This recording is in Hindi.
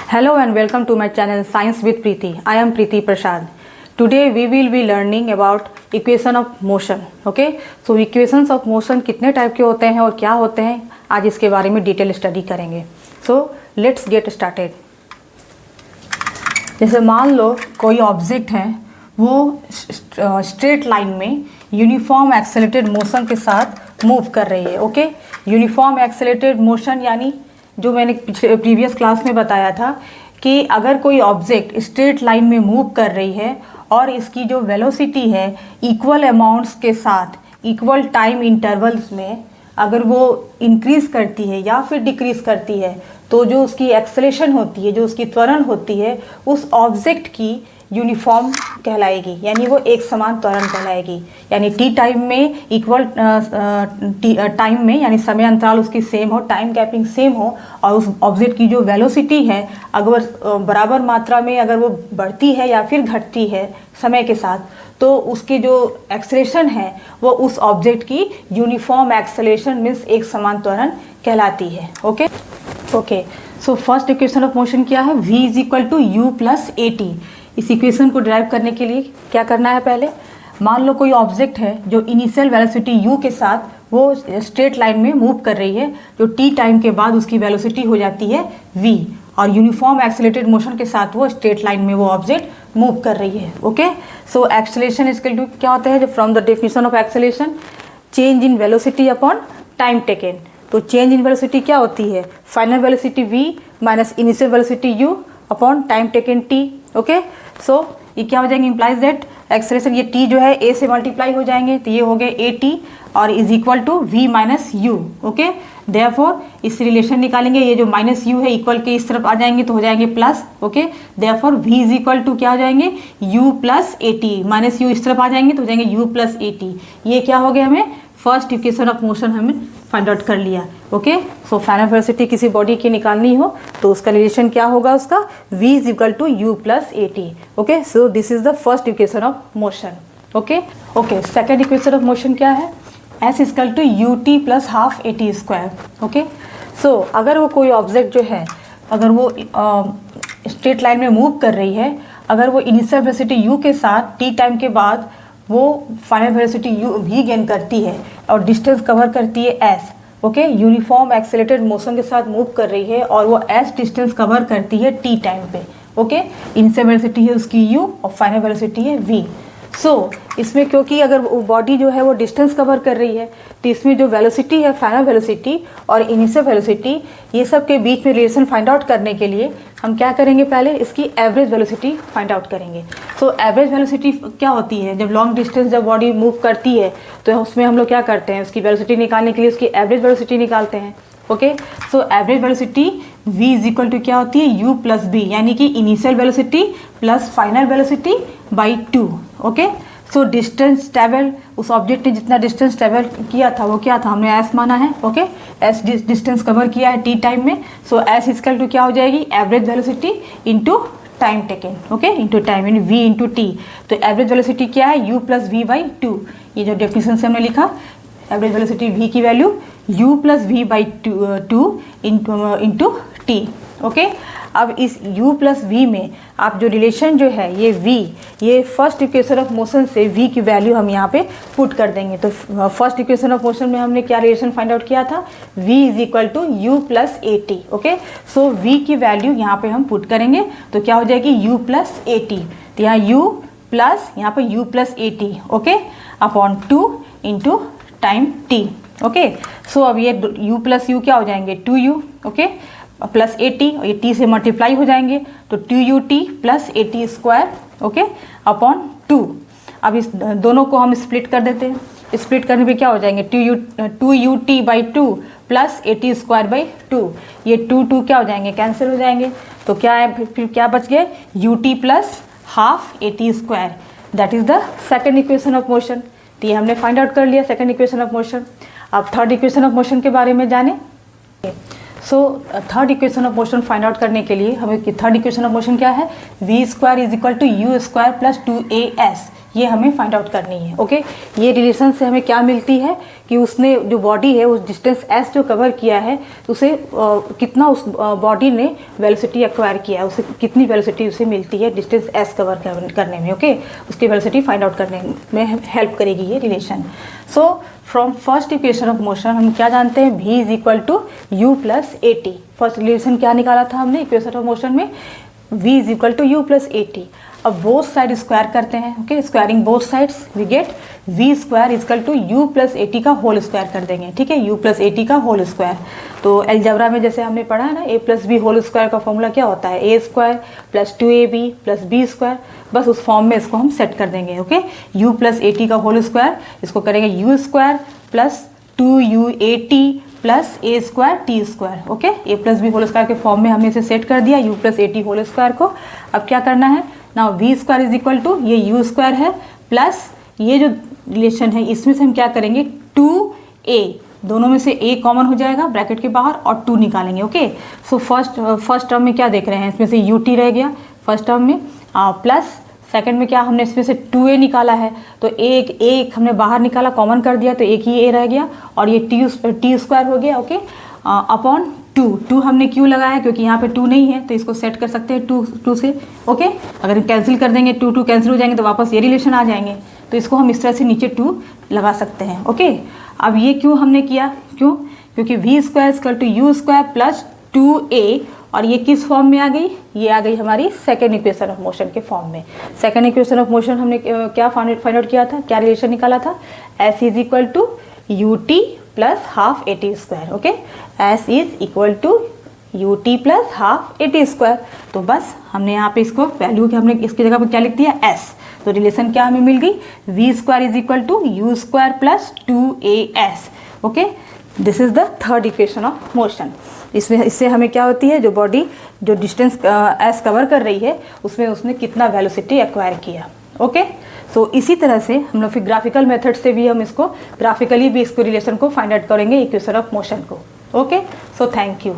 Hello and welcome to my channel Science with Preeti. I am Preeti Prasad. Today we will be learning about equation of motion. Okay? So equations of motion कितने टाइप के होते हैं और क्या होते हैं, आज इसके बारे में डिटेल स्टडी करेंगे. So let's get started. जैसे मान लो कोई ऑब्जेक्ट है, वो स्ट्रेट लाइन में यूनिफॉर्म एक्सेलरेटेड मोशन के साथ मूव कर रही है. ओके, यूनिफॉर्म एक्सेलरेटेड मोशन यानी जो मैंने प्रीवियस क्लास में बताया था कि अगर कोई ऑब्जेक्ट स्ट्रेट लाइन में मूव कर रही है और इसकी जो वेलोसिटी है इक्वल अमाउंट्स के साथ इक्वल टाइम इंटरवल्स में अगर वो इंक्रीज़ करती है या फिर डिक्रीज़ करती है, तो जो उसकी एक्सेलेरेशन होती है, जो उसकी त्वरण होती है, उस ऑब्जेक्ट की यूनिफॉर्म कहलाएगी, यानी वो एक समान त्वरण कहलाएगी. यानी टी टाइम में इक्वल टाइम में यानी समय अंतराल उसकी सेम हो, टाइम गैपिंग सेम हो, और उस ऑब्जेक्ट की जो वेलोसिटी है अगर बराबर मात्रा में अगर वो बढ़ती है या फिर घटती है समय के साथ, तो उसकी जो एक्सेलेरेशन है वो उस ऑब्जेक्ट की यूनिफॉर्म एक्सेलेरेशन मीन्स एक समान त्वरण कहलाती है. Okay, so first equation of motion क्या है? v is equal to u plus a t. इस इक्वेशन को ड्राइव करने के लिए क्या करना है? पहले मान लो कोई ऑब्जेक्ट है जो इनिशियल वेलोसिटी u के साथ वो स्ट्रेट लाइन में मूव कर रही है, जो t टाइम के बाद उसकी वेलोसिटी हो जाती है v, और यूनिफॉर्म एक्सेलरेटेड मोशन के साथ वो स्ट्रेट लाइन में वो ऑब्जेक्ट मूव कर रही है. Okay, so acceleration equal to क्या होता है? जो from the definition of acceleration, change in velocity upon time taken. तो चेंज इन वेलोसिटी क्या होती है? Final velocity v minus initial velocity u upon time taken t. Okay, so ये क्या हो जाएंगे? इम्प्लाइज दैट एक्सेलरेशन, ये t जो है a से मल्टीप्लाई हो जाएंगे, तो ये हो गए ए टी और is equal to v minus u. Okay, therefore इस रिलेशन निकालेंगे, ये जो माइनस यू है इक्वल के इस तरफ आ जाएंगे तो हो जाएंगे plus. Okay, therefore v is equal to क्या हो जाएंगे? u plus a t, minus u इस तरफ आ जाएंगे तो हो जाएंगे u प्लस ए टी. ये क्या हो गया? हमें फर्स्ट इक्वेशन ऑफ मोशन हमें फाइंड आउट कर लिया. ओके, सो फाइनल वेलोसिटी किसी बॉडी की निकालनी हो तो उसका रिलेशन क्या होगा? उसका v is equal to u plus a t. Okay, so this is the first equation of motion. Okay, second equation of motion क्या है? s is equal to u t plus half a t square. Okay, so अगर वो कोई ऑब्जेक्ट जो है अगर वो स्ट्रेट लाइन में मूव कर रही है, अगर वो इनिशियल वेलोसिटी u के साथ t टाइम के बाद वो फाइनल वेलोसिटी u भी गेन करती है और डिस्टेंस कवर करती है s. Okay, uniform accelerated motion के साथ मूव कर रही है और वो s डिस्टेंस कवर करती है t टाइम पे. ओके, इनिशियल वेलोसिटी है उसकी u और फाइनल वेलोसिटी है v. सो इसमें क्योंकि अगर वो बॉडी जो है वो डिस्टेंस कवर कर रही है, तो इसमें जो वेलोसिटी है फाइनल वेलोसिटी और इनिशियल वेलोसिटी, ये सब के बीच में रिलेशन फाइंड आउट करने के लिए हम क्या करेंगे? पहले इसकी एवरेज वेलोसिटी फाइंड आउट करेंगे. सो एवरेज वेलोसिटी क्या होती है? जब लॉन्ग डिस्टेंस जब बॉडी मूव करती है तो उसमें हम लोग क्या करते हैं? उसकी वेलोसिटी निकालने के लिए उसकी एवरेज वेलोसिटी निकालते हैं. Okay, so average velocity v is equal to क्या होती है? u प्लस बी, यानी कि initial velocity plus final velocity by 2. Okay, so distance travel, उस ऑब्जेक्ट ने जितना डिस्टेंस ट्रेवल किया था वो क्या था? हमने s माना है. ओके, s डिस्टेंस कवर किया है t टाइम में, so s is equal to क्या हो जाएगी? Average velocity into time taken. Okay, into time यानी v इंटू टी. तो एवरेज वेलोसिटी क्या है? u plus v by 2. ये जो डेफिनेशन से हमने लिखा, एवरेज वेलोसिटी v की value u plus v by 2 into t. Okay, अब इस u प्लस v में आप जो रिलेशन जो है ये v, ये फर्स्ट इक्वेशन ऑफ मोशन से v की वैल्यू हम यहाँ पे पुट कर देंगे. तो फर्स्ट इक्वेशन ऑफ मोशन में हमने क्या रिलेशन फाइंड आउट किया था? v is equal to u plus a t. Okay, so v की वैल्यू यहाँ पे हम पुट करेंगे तो क्या हो जाएगी? u plus a t. तो यहाँ u प्लस यहाँ पे u plus a t. Okay, upon 2 into time t. Okay, so अब ये u प्लस यू क्या हो जाएंगे? 2u. Okay, plus a t, और ये t से मल्टीप्लाई हो जाएंगे तो 2ut plus a t square. Okay, upon 2. अब इस दोनों को हम स्प्लिट कर देते हैं. स्प्लिट करने पे क्या हो जाएंगे? 2ut by 2 plus a t square by 2. ये 2 क्या हो जाएंगे? कैंसिल हो जाएंगे. तो क्या है फिर क्या बच गए? ut plus half a t square. That is the second equation of motion. तो ये हमने फाइंड आउट कर लिया सेकेंड इक्वेशन ऑफ मोशन. अब थर्ड इक्वेशन ऑफ मोशन के बारे में जाने. So third equation of motion find out करने के लिए हमें थर्ड इक्वेशन ऑफ मोशन क्या है? v square is equal to u square plus 2as. ये हमें फाइंड आउट करनी है। ओके, ये रिलेशन से हमें क्या मिलती है कि उसने जो बॉडी है उस डिस्टेंस एस जो कवर किया है उसे कितना उस बॉडी ने वेलोसिटी एक्वायर किया है, उसे कितनी वेलोसिटी उसे मिलती है डिस्टेंस एस कवर करने में। ओके, उसकी वेलोसिटी फाइंड आउट करने में हेल्प करेगी ये relation. So from first equation of motion हम क्या जानते हैं, v is equal to u plus a t. First relation क्या निकाला था हमने इक्वेशन ऑफ मोशन में, v is equal to u plus a t. अब बोथ साइड स्क्वायर करते हैं। Okay, squaring both sides we get v square is equal to u plus a t का होल स्क्वायर कर देंगे। ठीक है, u प्लस ए टी का होल स्क्वायर। तो अलजेब्रा में जैसे हमने पढ़ा है ना, a plus b whole square का फॉर्मूला क्या होता है, a square plus 2ab plus b square. बस उस फॉर्म में इसको हम सेट कर देंगे। Okay, u plus a t का होल स्क्वायर, इसको करेंगे u square plus 2uat plus a square t square. Okay, a plus b whole square के फॉर्म में हमने इसे सेट कर दिया u plus a t whole square को। अब क्या करना है, now v square is equal to ये यू स्क्वायर है प्लस ये जो रिलेशन है इसमें से हम क्या करेंगे 2a, दोनों में से a कॉमन हो जाएगा ब्रैकेट के बाहर और 2 निकालेंगे। ओके, सो फर्स्ट टर्म में क्या देख रहे हैं, इसमें से ut रह गया फर्स्ट टर्म में, प्लस सेकंड में क्या हमने इसमें से 2a निकाला है, तो एक हमने बाहर निकाला कॉमन कर दिया तो एक ही a रह गया और ये टी स्क्वायर हो गया। ओके, अपॉन 2 हमने क्यों लगाया क्योंकि यहाँ पे 2 नहीं है तो इसको सेट कर सकते हैं 2 से। ओके, अगर कैंसिल कर देंगे 2 कैंसिल हो जाएंगे तो वापस ये रिलेशन आ जाएंगे, तो इसको हम इस तरह से नीचे 2 लगा सकते हैं। ओके, अब ये क्यों हमने किया, क्योंकि v square equal to u square plus 2a और ये किस फॉर्म में आ गई, ये आ गई हमारी सेकेंड इक्वेशन ऑफ मोशन के फॉर्म में। सेकेंड इक्वेशन ऑफ मोशन हमने क्या फाइंड आउट किया था, क्या रिलेशन निकाला था, s is equal to u t plus half a t square. Okay, s is equal to u t plus half a t square. तो बस हमने यहाँ पे इसको वैल्यू के हमने इसकी जगह पर क्या लिख दिया एस, तो रिलेशन क्या हमें मिल गई, v square is equal to u square plus 2as। Okay, this is the third equation of motion. इससे हमें क्या होती है, जो बॉडी जो डिस्टेंस एस कवर कर रही है उसमें उसने कितना वेलोसिटी एक्वायर किया। ओके, सो इसी तरह से हम लोग फिर ग्राफिकल मेथड से भी हम इसको ग्राफिकली भी इसको रिलेशन को फाइंड आउट करेंगे इक्वेशन ऑफ मोशन को। Okay, so thank you.